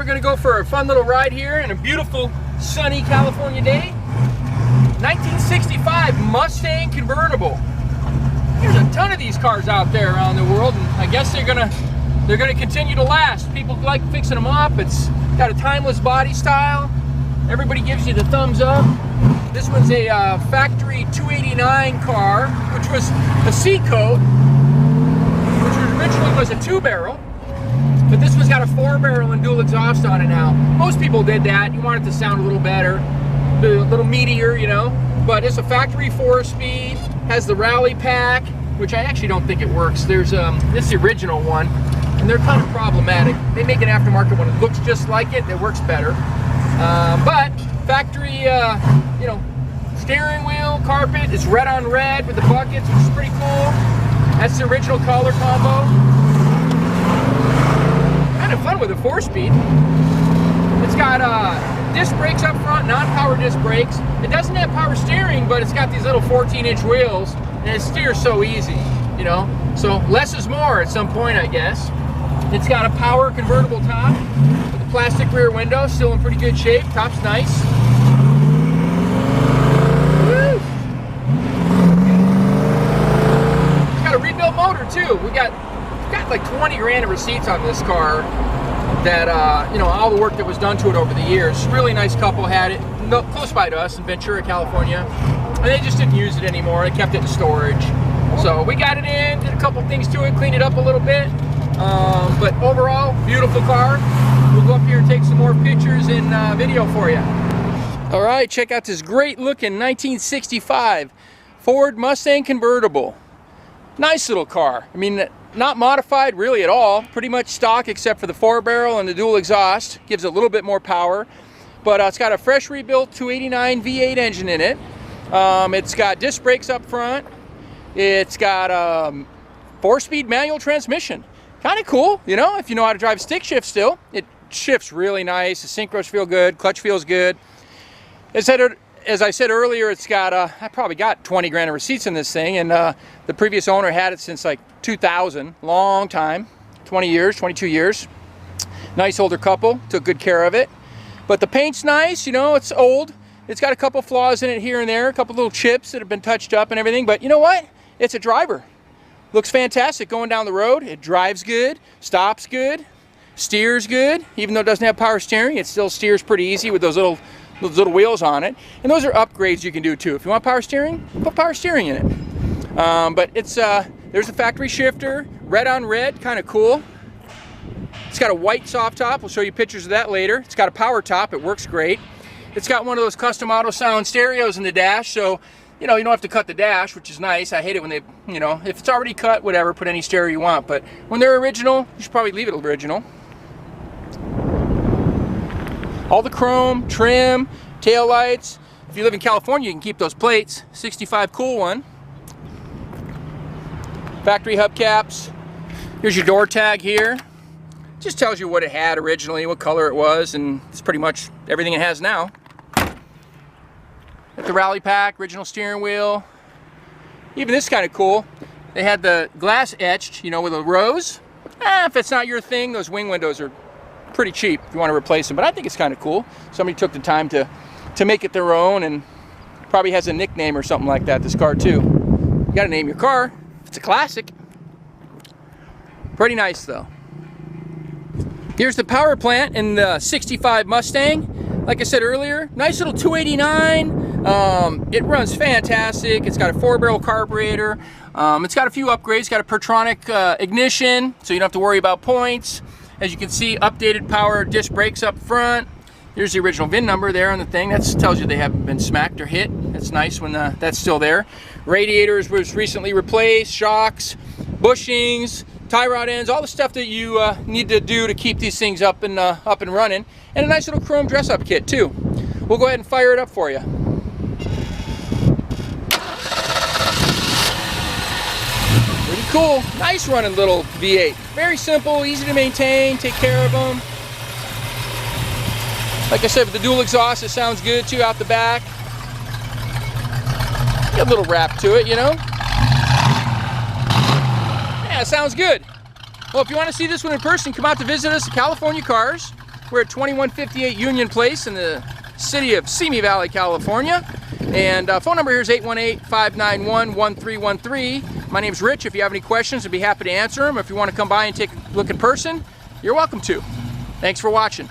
we're gonna go for a fun little ride here in a beautiful sunny California day. 1965 Mustang Convertible. There's a ton of these cars out there around the world, and I guess they're gonna continue to last. People like fixing them up. It's got a timeless body style. Everybody gives you the thumbs up. This one's a factory 289 car, which was a C-coat, which originally was a 2-barrel. But this one's got a 4-barrel and dual exhaust on it now. Most people did that. You want it to sound a little better, a little meatier, you know. But it's a factory 4-speed, has the rally pack, which I actually don't think it works. There's this is the original one, and they're kind of problematic. They make an aftermarket one that looks just like it, that works better. But factory, you know, steering wheel, carpet. It's red on red with the buckets, which is pretty cool. That's the original color combo. Fun with a 4-speed. It's got disc brakes up front, non-power disc brakes. It doesn't have power steering, but it's got these little 14-inch wheels, and it steers so easy, you know. So less is more at some point, I guess. It's got a power convertible top with a plastic rear window, still in pretty good shape. Top's nice. Woo! It's got a rebuilt motor too. We got like 20 grand of receipts on this car that, you know, all the work that was done to it over the years. Really nice couple had it close by to us in Ventura, California. And they just didn't use it anymore. They kept it in storage. So we got it in, did a couple things to it, cleaned it up a little bit. But overall, beautiful car. We'll go up here and take some more pictures and video for you. All right, check out this great looking 1965 Ford Mustang Convertible. Nice little car. I mean, not modified really at all, pretty much stock except for the 4-barrel and the dual exhaust. Gives it a little bit more power, but it's got a fresh rebuilt 289 V8 engine in it. It's got disc brakes up front. It's got a 4-speed manual transmission. Kind of cool, you know, if you know how to drive stick shift still. It shifts really nice. The synchros feel good, clutch feels good. As I said earlier, it's got, I probably got 20 grand of receipts in this thing, and the previous owner had it since like 2000, long time, 20 years, 22 years. Nice older couple, took good care of it. But the paint's nice, you know, it's old. It's got a couple flaws in it here and there, a couple little chips that have been touched up and everything, but you know what? It's a driver. Looks fantastic going down the road. It drives good, stops good, steers good. Even though it doesn't have power steering, it still steers pretty easy with those little wheels on it. And those are upgrades you can do too. If you want power steering, put power steering in it. But it's there's a factory shifter, red on red, kind of cool. It's got a white soft top. We'll show you pictures of that later. It's got a power top. It works great. It's got one of those custom auto sound stereos in the dash, so you know you don't have to cut the dash, which is nice. I hate it when they, you know, if it's already cut, whatever, put any stereo you want. But when they're original, you should probably leave it original. All the chrome, trim, tail lights. If you live in California, you can keep those plates. 65 cool one. Factory hubcaps. Here's your door tag here. Just tells you what it had originally, what color it was, and it's pretty much everything it has now. Got the rally pack, original steering wheel. Even this is kind of cool. They had the glass etched, you know, with a rose. If it's not your thing, those wing windows are pretty cheap if you want to replace them, but I think it's kind of cool. Somebody took the time to make it their own, and probably has a nickname or something like that, this car too. You gotta name your car. It's a classic. Pretty nice though. Here's the power plant in the 65 Mustang. Like I said earlier, nice little 289. It runs fantastic. It's got a 4-barrel carburetor. It's got a few upgrades. It's got a Pertronic ignition, so you don't have to worry about points. As you can see, updated power disc brakes up front. Here's the original VIN number there on the thing. That tells you they haven't been smacked or hit. That's nice when that's still there. Radiators was recently replaced, shocks, bushings, tie rod ends, all the stuff that you need to do to keep these things up and running. And a nice little chrome dress-up kit too. We'll go ahead and fire it up for you. Pretty cool. Nice running little V8. Very simple, easy to maintain, take care of them. Like I said, with the dual exhaust, it sounds good too out the back. Got a little wrap to it, you know. Yeah, it sounds good. Well, if you want to see this one in person, come out to visit us at California Cars. We're at 2158 Union Place in the city of Simi Valley, California. And phone number here is 818-591-1313. My name's Rich. If you have any questions, I'd be happy to answer them. If you want to come by and take a look in person, you're welcome to. Thanks for watching.